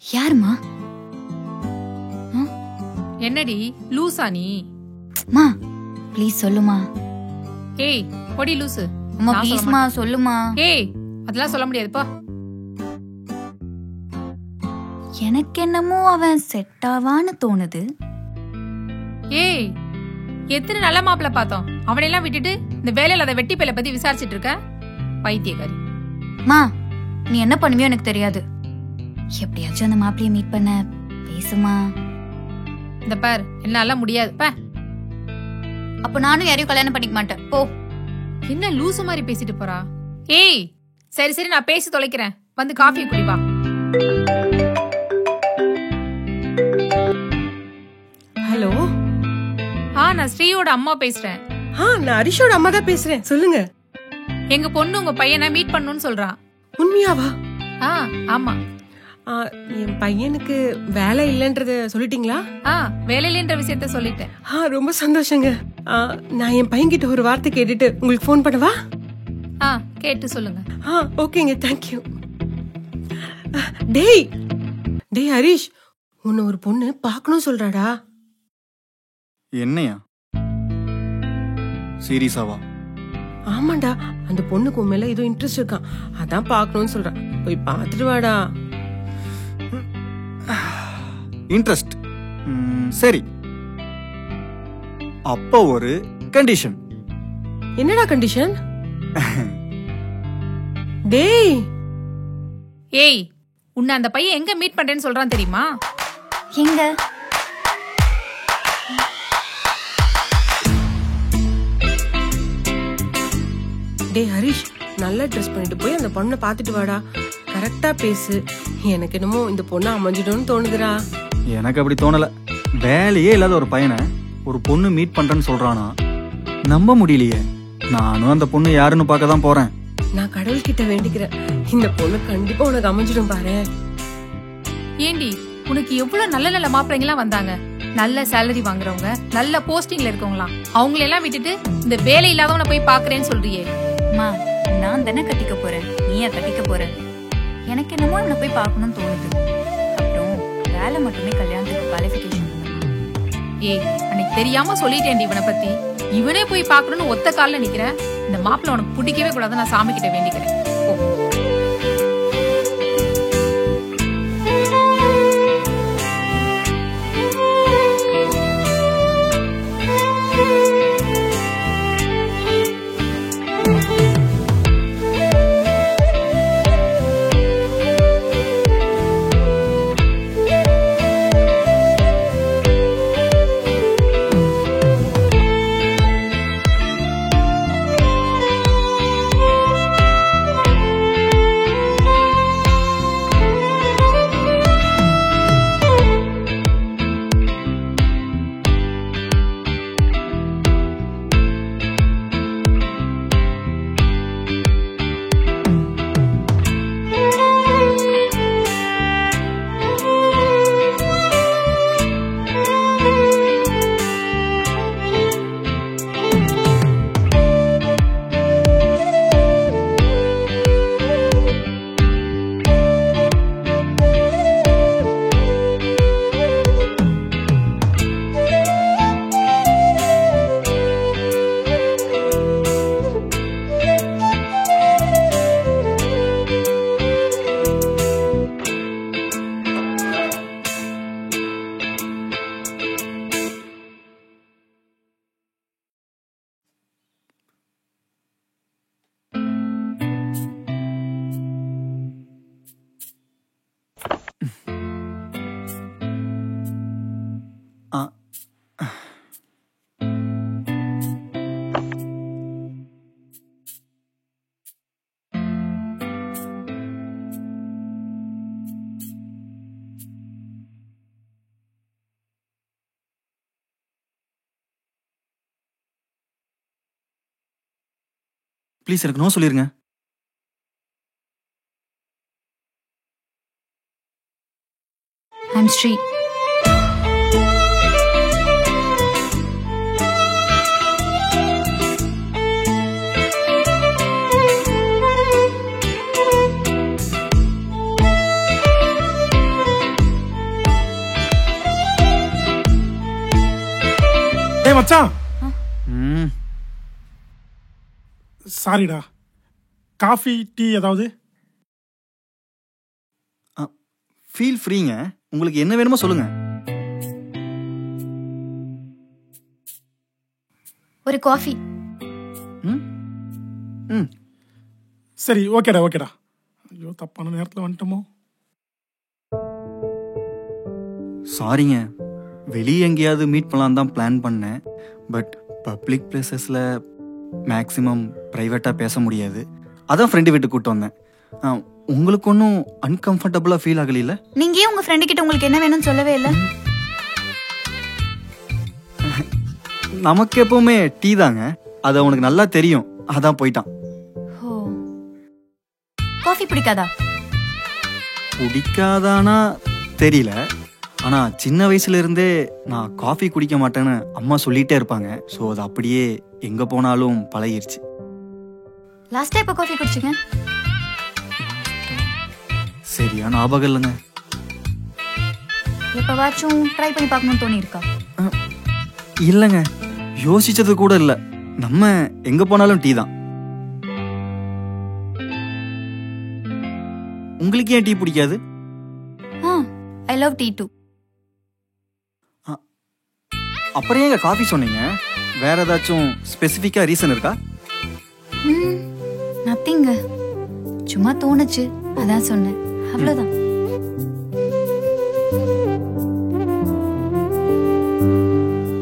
யாருமா? என்னடி லூசா நீ? மா ப்ளீஸ் சொல்லுமா. ஏய் பொடி லூசு. அம்மா ப்ளீஸ்மா சொல்லுமா. ஏய் அதெல்லாம் சொல்ல முடியாதுப்பா. எனக்கு என்னமோ அவன் செட் ஆவான்னு தோணுது. ஏய் எத்தனை நல்ல மாப்பிள்ள பார்த்தோம், அவனையெல்லாம் விட்டுட்டு இந்த வேலையில அதை வெட்டி பையில பத்தி விசாரிச்சுட்டு இருக்க பைத்தியக்காரி. மா நீ என்ன பண்ணுவியோ எனக்கு தெரியாது. எப்படியாச்சும் அந்த மாப்பிளைய மீட் பண்ண பேசுமா. இந்த பார் என்னால முடியாது. அப்ப நானும் யாரையும் கல்யாணம் பண்ணிக்க மாட்டேன். போ. என்ன லூசு மாதிரி பேசிட்டு போறா? ஏய் சரி சரி நான் பேசி தொலைக்கிறேன், வந்து காஃபி குடி வா. ஹலோ. நான் ஸ்ரீயோட அம்மா பேசுறேன். நான் ஹரிஷோட அம்மா தான் பேசுறேன். சொல்லுங்க. எங்க பொண்ணு உங்க பையனை மீட் பண்ணணும்னு சொல்றா. உண்மையாவா? ஆமா. என் பையனுக்கு வேலை இல்லைன்றத சொல்லிட்டீங்களா? வேலை இல்லைன்ற விஷயத்த சொல்லிட்டேன். ரொம்ப சந்தோஷங்க. நான் என் பையன்கிட்ட ஒரு வார்த்தை கேட்டுட்டு உங்களுக்கு ஃபோன் பண்ணவா? கேட்டு சொல்லுங்க. ஓகேங்க, தேங்க்யூ. டேய் டேய் ஹரிஷ், உன்னை ஒரு பொண்ணு பார்க்கணும் சொல்றாடா. என்னையா? சீரியஸாவா? ஆமாண்டா, அந்த பொண்ணுக்கு உன் மேல ஏதோ இன்ட்ரெஸ்ட் இருக்கான், அதான் பார்க்கணும்னு சொல்றான். போய் பார்த்துட்டு வாடா. இன்ட்ரெஸ்ட்? சரி, அப்ப ஒரு கண்டிஷன். என்னடா கண்டிஷன்? டேய் ஏய், உன்னை அந்த பையன் எங்க மீட் பண்றேன்னு சொல்றான் தெரியுமா? எங்க? டேய் ஹரிஷ், நல்லா ட்ரெஸ் பண்ணிட்டு போய் அந்த பொண்ணை பார்த்துட்டு வாடா. கரெக்டா பேசு. எனக்கு என்னமோ இந்த பொண்ணு அமைஞ்சிடும்னு தோணுதுடா. எனக்கு அப்படி தோணல. வேலையே இல்லாத ஒரு பையனை ஒரு பொண்ணு மீட் பண்றேன்னு சொல்றானா, நம்ப முடியலையே. நானும் அந்த பொண்ணு யாருன்னு பார்க்க தான் போறேன். நான் கடவுள்கிட்ட வேண்டிக்கிறேன், இந்த பொண்ணு கண்டிப்பா உனக்கு அமைஞ்சிடும் பாரு. ஏண்டி உனக்கு எவ்வளவு நல்ல நல்ல மாப்பிள்ளைங்கலாம் வந்தாங்க, நல்ல சேலரி வாங்குறவங்க, நல்ல போஸ்டிங்ல இருக்கவங்களாம். அவங்களெல்லாம் விட்டுட்டு இந்த வேலை இல்லாதவனை போய் பாக்குறேன்னு சொல்றியே. அம்மா, நான் தானே கட்டிக்க போறேன், நீயா கட்டிக்க போற? எனக்கு என்னமோ அவனை போய் பார்க்கணும்னு தோணுது. அப்புறம் வேலை மட்டுமே கல்யாணத்துக்கு குவாலிஃபிகேஷன். ஏய், அன்னைக்கு தெரியாம சொல்லிட்டேன்டி இவனை பத்தி. இவனே போய் பாக்கணும்னு ஒத்த கால்ல நிக்கிறேன். இந்த மாப்பிள்ளை உனக்கு பிடிக்கவே கூடாது, நான் சாமி கிட்ட வேண்டிக்கிறேன். ப்ளீஸ் எனக்கு நோ சொல்லிருங்க. I'm Sri. டேய் மச்சான், சாரிடா, காஃபி டீ ஏதாவது? ஃபீல் ஃப்ரீங்க, உங்களுக்கு என்ன வேணுமோ சொல்லுங்க. ஒரு காஃபி. சரி, ஓகேடா ஓகேடா. ஐயோ, தப்பான நேரத்தில் வந்துட்டோமோ. சாரிங்க, வெளியே எங்கேயாவது மீட் பண்ணலாம் தான் பிளான் பண்ணேன். பட் பப்ளிக் பிளேசஸில் மேக்ஸிமம் ப்ரைவேட்டாக பேச முடியாது. அதான் ஃப்ரெண்டு வீட்டுக்கு கூப்பிட்டு வந்தேன். உங்களுக்கு ஒன்றும் அன்கம்ஃபர்டபுளாக ஃபீல் ஆகல? நீங்க ஏன் உங்க ஃப்ரெண்டு கிட்ட உங்களுக்கு என்ன வேணும்னு சொல்லவே இல்லை? நமக்கு எப்பவுமே டீ தாங்க, அது அவனுக்கு நல்லா தெரியும், அதான் போயிட்டான். காஃபி பிடிக்காதா? பிடிக்காதானா தெரியல, ஆனா சின்ன வயசுல இருந்தே நான் காஃபி குடிக்க மாட்டேன்னு அம்மா சொல்லிட்டே இருப்பாங்க. ஸோ அது அப்படியே எங்க போனாலும் பழகிருச்சு. லாஸ்டா எப்ப காஃபி குடிச்சீங்க? சரியா ஞாபகம் இல்லைங்க. எப்பவாச்சும் ட்ரை பண்ணி பார்க்கணும்னு தோணி இருக்கா? இல்லைங்க, யோசிச்சது கூட இல்ல. நம்ம எங்க போனாலும் டீ தான். உங்களுக்கு ஏன் டீ பிடிக்காது? I love tea too. அப்புறம் ஏங்க காஃபி சொன்னீங்க? வேற ஏதாச்சும் ஸ்பெசிஃபிக்கா ரீசன் இருக்கா? நத்திங்க, சும்மா தோணுச்சு, அதான் சொன்னேன், அவ்வளவுதான்.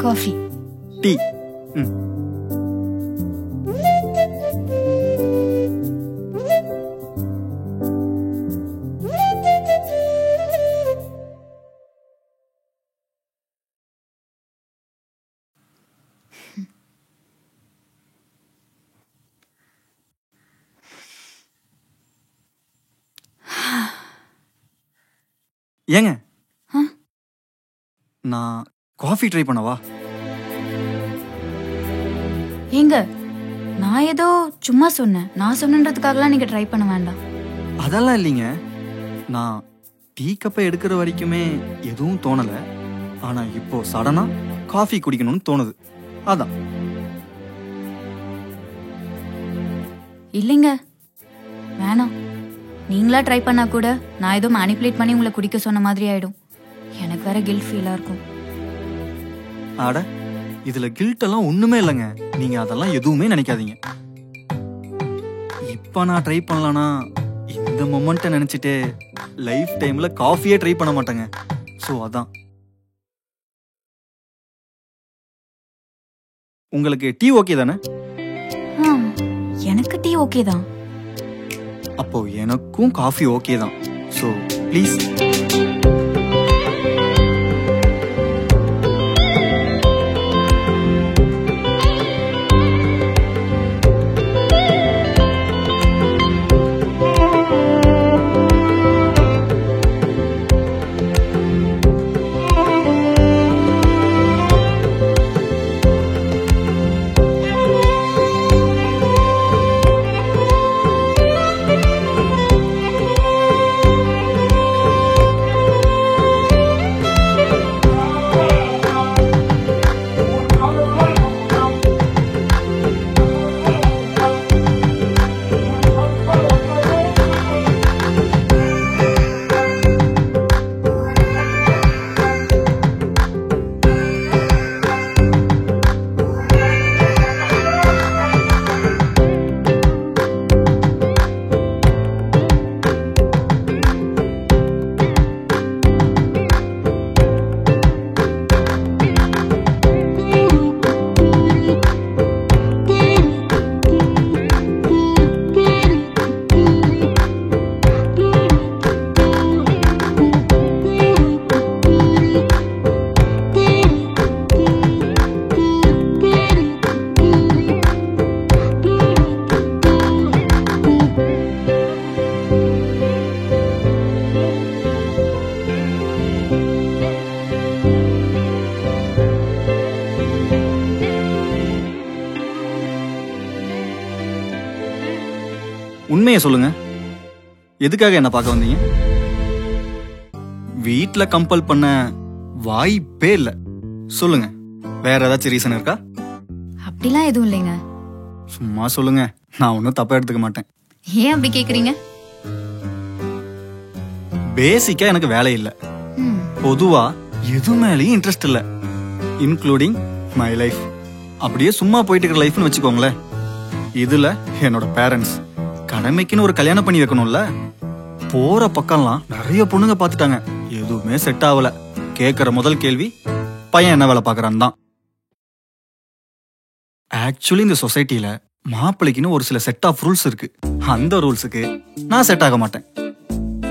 Coffee tea. ஏங்க நான் காஃபி ட்ரை பண்ணவா? ஏங்க நான் ஏதோ சும்மா சொன்னேன். நான் சொன்னதுக்காகலாம் நீங்க ட்ரை பண்ண வேண்டாம். அதெல்லாம் இல்லைங்க. நான் டீ கப்பை எடுக்கிற வரைக்குமே எதுவும் தோணல. ஆனா இப்போ சடனா காஃபி குடிக்கணும்னு தோணுது. அதான். இல்லைங்க வேணாம். நீங்களா ட்ரை பண்ணா கூட நான் ஏதோ மேனிப்புலேட் பண்ணி உங்களை குடிக்க சொன்ன மாதிரி ஆயிடும். எனக்கு வேற கில்ட் ஃபீலா இருக்கும். ஆட இதுல கில்ட் எல்லாம் ஒண்ணுமே இல்லைங்க. நீங்க அதெல்லாம் எதுவுமே நினைக்காதீங்க. இப்ப நான் ட்ரை பண்ணலானா இந்த மொமெண்ட்டை நினைச்சிட்டு லைஃப் டைம்ல காஃபியே ட்ரை பண்ண மாட்டேங்க. ஸோ அதான். உங்களுக்கு டீ ஓகே தானே? எனக்கு டீ ஓகே தான். அப்போ எனக்கும் காஃபி ஓகே தான். So please. உண்மையை சொல்லுங்க. எதுக்காக என்ன பார்க்க வந்தீங்க? வீட்ல கம்பல் பண்ண வாய்ப்பே இல்ல. சொல்லுங்க, வேற ஏதாச்சும் ரீசன் இருக்கா? அப்படிலாம் எதுவும் இல்லைங்க. சும்மா சொல்லுங்க, நான் ஒன்னும் தப்பா எடுத்துக்க மாட்டேன். ஏன் அப்படி கேக்குறீங்க? பேசிக்கா எனக்கு வேலை இல்ல. பொதுவா எது மேலேயும் இன்ட்ரெஸ்ட் இல்ல, இன்க்ளூடிங் மை லைஃப். அப்படியே சும்மா போயிட்டு இருக்கிற லைஃப்னு வச்சுக்கோங்களேன். இதுல என்னோட பேரண்ட்ஸ் கடமைக்குன்னு ஒரு கல்யாணம் பண்ணி வைக்கணும்ல. போற பக்கம்லாம் நிறைய பொண்ணுங்க பாத்துட்டாங்க, எதுவுமே செட் ஆகல. கேக்குற முதல் கேள்வி பையன் என்ன வேலை பாக்குறான் தான். ஆக்சுவலி இந்த சொசைட்டில மாப்பிள்ளைக்குன்னு ஒரு சில செட் ஆஃப் ரூல்ஸ் இருக்கு. அந்த ரூல்ஸுக்கு நான் செட் ஆக மாட்டேன்.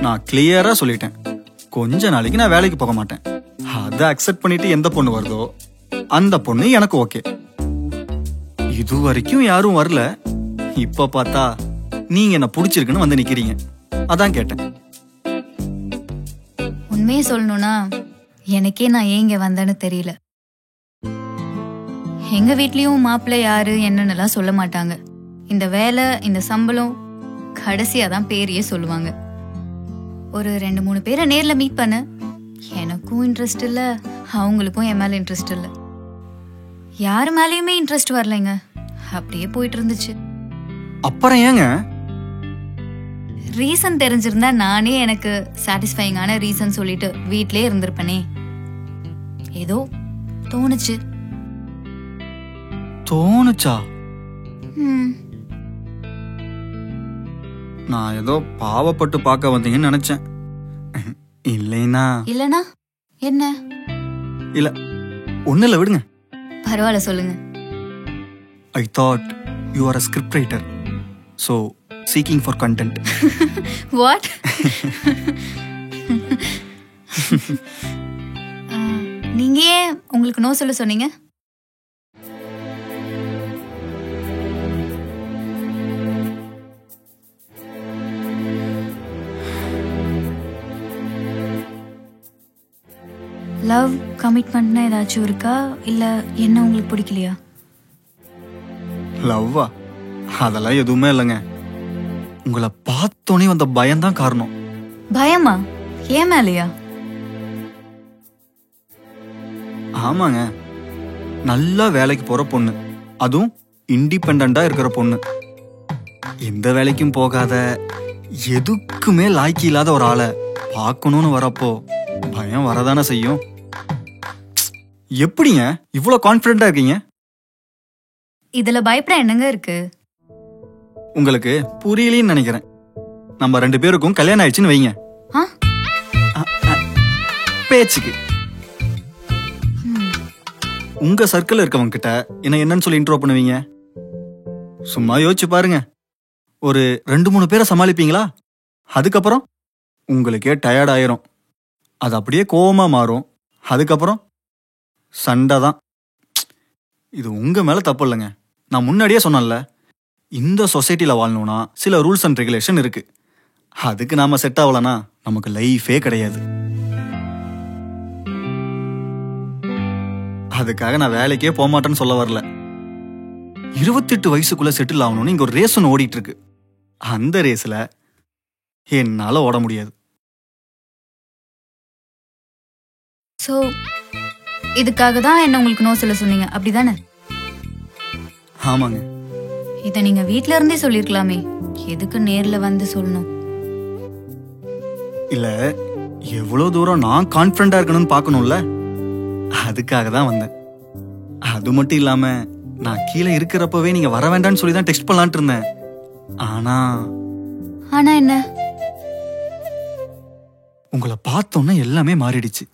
நான் கிளியரா சொல்லிட்டேன், கொஞ்ச நாளைக்கு நான் வேலைக்கு போக மாட்டேன். அதை அக்செப்ட் பண்ணிட்டு எந்த பொண்ணு வருதோ அந்த பொண்ணு எனக்கு ஓகே. இது வரைக்கும் யாரும் வரல. இப்ப பார்த்தா நீங்க என்ன பிடிச்சிருக்குன்னு வந்து நிக்கிறீங்க. அதான் கேட்டேன். உண்மையை சொல்லணும்னா எனக்கே நான் ஏன் இங்க வந்தேன்னு தெரியல. எங்க வீட்லயும் மாப்பிள்ளை யாரு என்னன்னு சொல்ல மாட்டாங்க. இந்த வேலை இந்த சம்பளம் கடைசியா தான் பேரையே சொல்லுவாங்க. ஒரு 2-3 பேரை நேர்ல மீட் பண்ண, எனக்கும் இன்ட்ரெஸ்ட் இல்ல, அவங்களுக்கும் என் மேல இன்ட்ரெஸ்ட் இல்ல. யாரு மேலயுமே இன்ட்ரெஸ்ட் வரலைங்க. அப்படியே போயிட்டு இருந்துச்சு. அப்புறம் ஏங்க? ரீசன் தெரிஞ்சிருந்தா நானே எனக்கு சாட்டிஸ்ஃபைங்கான ரீசன் சொல்லிட்டு வீட்லயே இருந்திருப்பனே. ஏதோ தோணுச்சு. தோணுச்சா? நான் ஏதோ பாவப்பட்டு பார்க்க வந்தீங்கன்னு நினைச்சேன். இல்லைனா இல்லனா என்ன? இல்ல ஒண்ணு இல்ல, விடுங்க. பரவாயில்ல, சொல்லுங்க. I thought you are a script writer, so seeking for content. What? நீங்க ஏன் உங்களுக்கு நோ சொல்ல சொன்னீங்க? லவ் கமிட்மெண்ட்னா ஏதாச்சும் இருக்கா இல்ல என்ன உங்களுக்கு பிடிக்கலையா? லவ்வா? அதெல்லாம் எதுவுமே இல்லைங்க. உங்களை பார்த்தோன்னே வந்த பயம்தான் காரணம். பயமா? ஏன் மேலையா? ஆமாங்க, நல்லா வேலைக்கு போற பொண்ணு, அதுவும் இண்டிபெண்டா இருக்கிற பொண்ணு. எந்த வேலைக்கும் போகாத, எதுக்குமே லாய்க்கு இல்லாத ஒரு ஆளை பார்க்கணும்னு வரப்போ பயம் வரதானே செய்யும். எப்படிங்க இவ்வளோ கான்ஃபிடென்ட்டா இருக்கீங்க? இதுல பயப்பட என்னங்க இருக்கு? உங்களுக்கு புரியலன்னு நினைக்கிறேன். நம்ம 2 பேருக்கும் கல்யாணம் ஆயிடுச்சுன்னு வைங்க. பேச்சுக்கு உங்க சர்க்கிள் இருக்கவங்க கிட்ட என்னன்னு சொல்லி இன்ட்ரோ பண்ணுவீங்க? சும்மா யோசிச்சு பாருங்க. ஒரு 2-3 பேரை சமாளிப்பீங்களா? அதுக்கப்புறம் உங்களுக்கே டயர்ட் ஆயிரும். அது அப்படியே கோவமா மாறும். அதுக்கப்புறம் சண்டை தான். இது உங்க மேல தப்பு இல்லைங்க. நான் முன்னாடியே சொன்னேன்ல, இந்த சொசைட்டில வாழணும்னா சில ரூல்ஸ் அண்ட் ரெகுலேஷன் இருக்கு. அதுக்கு நாம செட் ஆகலனா நமக்கு லைஃபே கிடையாது. அதுக்காக நான் வேலைக்கே போக மாட்டேன்னு சொல்ல வரல. 28 வயசுக்குள்ள செட்டில் ஆகணும்னு இங்க ஒரு ரேஸ் ஒன்று ஓடிட்டு இருக்கு. அந்த ரேஸ்ல என்னால ஓட முடியாது. சோ இதுக்காக தான் என்ன உங்களுக்கு நோ சொல்ல சொன்னீங்க, அப்படிதானே? ஆமாங்க. இத நீங்க வீட்ல இருந்தே சொல்லிருக்கலாமே, எதுக்கு நேர்ல வந்து சொல்லணும்? இல்ல, எவ்வளவு தூரம் நான் கான்ஃபிடண்டா இருக்கணும்னு பார்க்கணும்ல, அதுக்காக தான் வந்தேன். அது மட்டும் இல்லாம நான் கீழே இருக்கிறப்பவே நீங்க வர வேண்டாம்னு சொல்லி தான் டெக்ஸ்ட் பண்ணலான்ட்டு இருந்தேன். ஆனா என்ன? உங்களை பார்த்தோன்னா எல்லாமே மாறிடுச்சு.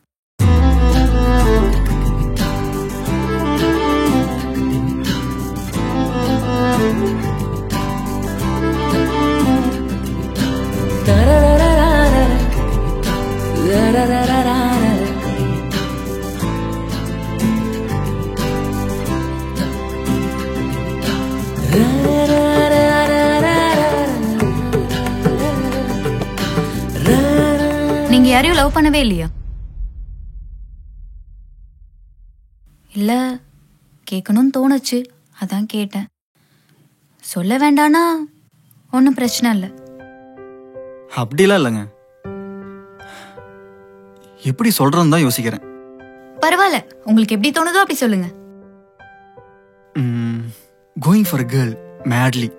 நீங்க யாரையும் லவ் பண்ணவே இல்லையா? இல்ல, கேட்கணும்னு தோணுச்சு, அதான் கேட்டேன். சொல்ல வேண்டானா ஒன்னும் பிரச்சனை இல்லை. அப்படிலாம் இல்லைங்க. எப்படி சொல்றேன்னு தான் யோசிக்கிறேன். பரவாயில்ல, உங்களுக்கு எப்படி தோணுதோ அப்படி சொல்லுங்க. Going for a girl madly.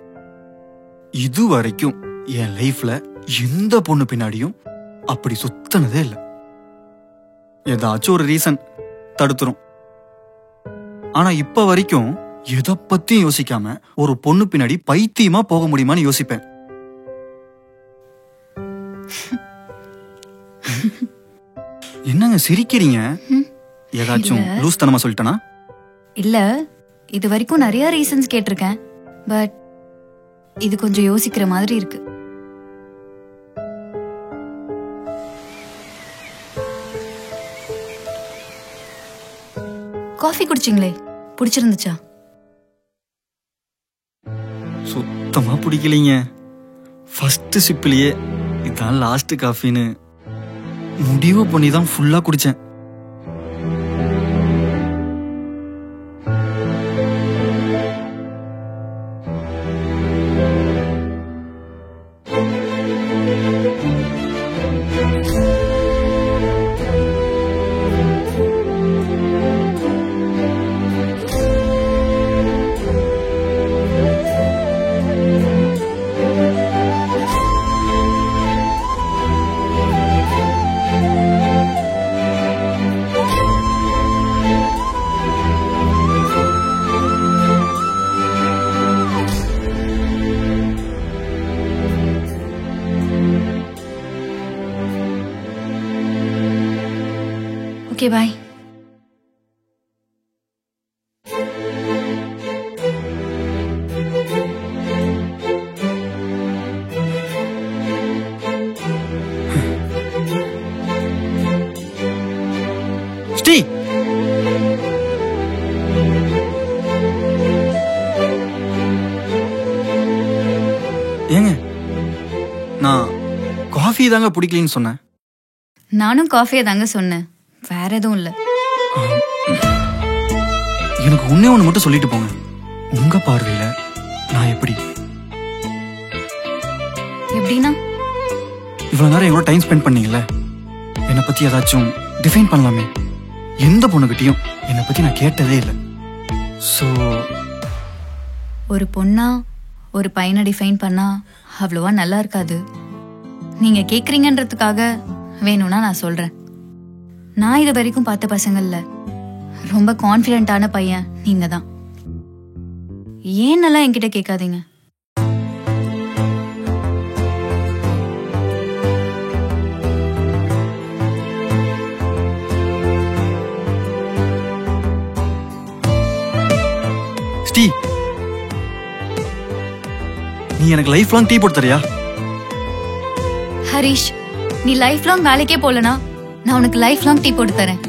இது வரைக்கும் என் லைஃப்ல எந்த பொண்ணு பின்னாடியும் அப்படி சுத்தனதே இல்லை. ஏதாச்சும் ஒரு ரீசன் தடுத்துரும். ஆனா இப்ப வரைக்கும் எதை பத்தியும் யோசிக்காம ஒரு பொண்ணு பின்னாடி பைத்தியமா போக முடியுமான்னு யோசிப்பேன். என்னங்க சிரிக்கிறீங்க? ஏதாச்சும் லூஸ் தனமா சொல்லிட்டனா? இல்ல, இது வரைக்கும் நிறைய ரீசன்ஸ் கேட்டிருக்கேன். பட் இது கொஞ்சம் யோசிக்கிற மாதிரி இருக்கு. காஃபி குடிச்சிங்களே, பிடிச்சிருந்துச்சா? சுத்தமா பிடிக்கலீங்க. ஃபர்ஸ்ட் சிப்லயே இதான் லாஸ்ட் காஃபின்னு முடிவு பண்ணி தான் ஃபுல்லா குடிச்சேன். Okay, bye. ஸ்ரீ, ஏங்க நான் காஃபி தாங்க பிடிக்கலன்னு சொன்னேன். நானும் காஃபியை தாங்க சொன்னேன். வேற எதுவும் இல்ல. எனக்கு ஒண்ணே ஒண்ணு மட்டும் சொல்லிட்டு போங்க. உங்க பார்வையில நான் எப்படி? எப்படின்னா? இவ்வளவு நேரம் எங்களோட டைம் ஸ்பெண்ட் பண்ணீங்கல்ல, என்னை பத்தி ஏதாச்சும் டிஃபைன் பண்ணலாமே. எந்த பொண்ணுகிட்டயும் என்னை பத்தி நான் கேட்டதே இல்லை. ஸோ ஒரு பொண்ணா ஒரு பையனை டிஃபைன் பண்ணா அவ்வளவா நல்லா இருக்காது. நீங்க கேக்குறீங்கன்றதுக்காக வேணும்னா நான் சொல்றேன். நான் இது வரைக்கும் பார்த்த பசங்கள்ல ரொம்ப கான்ஃபிடென்ட்டான பையன் நீங்க தான். ஏன்னெல்லாம் என்கிட்ட கேட்காதீங்க. ஸ்டீ, நீ எனக்கு லைஃப் லாங் டீ போட்டு தரியா? ஹரிஷ், நீ லைஃப் லாங் வேலைக்கே போலனா நான் உனக்கு லைஃப் லாங் டீ போட்டு தரேன்.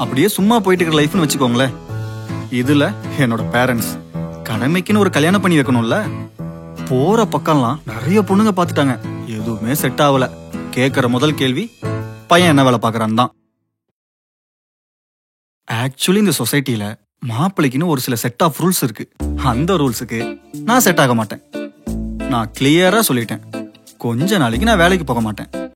அப்படியே சும்மா போயிட்டு இருக்கிற லைஃப்னு வச்சுக்கோங்களேன். இதுல என்னோட பேரண்ட்ஸ் கடமைக்குன்னு ஒரு கல்யாணம் பண்ணி வைக்கணும்ல. போற பக்கம்லாம் நிறைய பொண்ணுங்க பாத்துட்டாங்க, எதுவுமே செட் ஆகல. கேக்குற முதல் கேள்வி பையன் என்ன வேலை பாக்குறான் தான். ஆக்சுவலி இந்த சொசைட்டில மாப்பிள்ளைக்குன்னு ஒரு சில செட் ஆஃப் ரூல்ஸ் இருக்கு. அந்த ரூல்ஸுக்கு நான் செட் ஆக மாட்டேன். நான் கிளியரா சொல்லிட்டேன், கொஞ்ச நாளைக்கு நான் வேலைக்கு போக மாட்டேன்.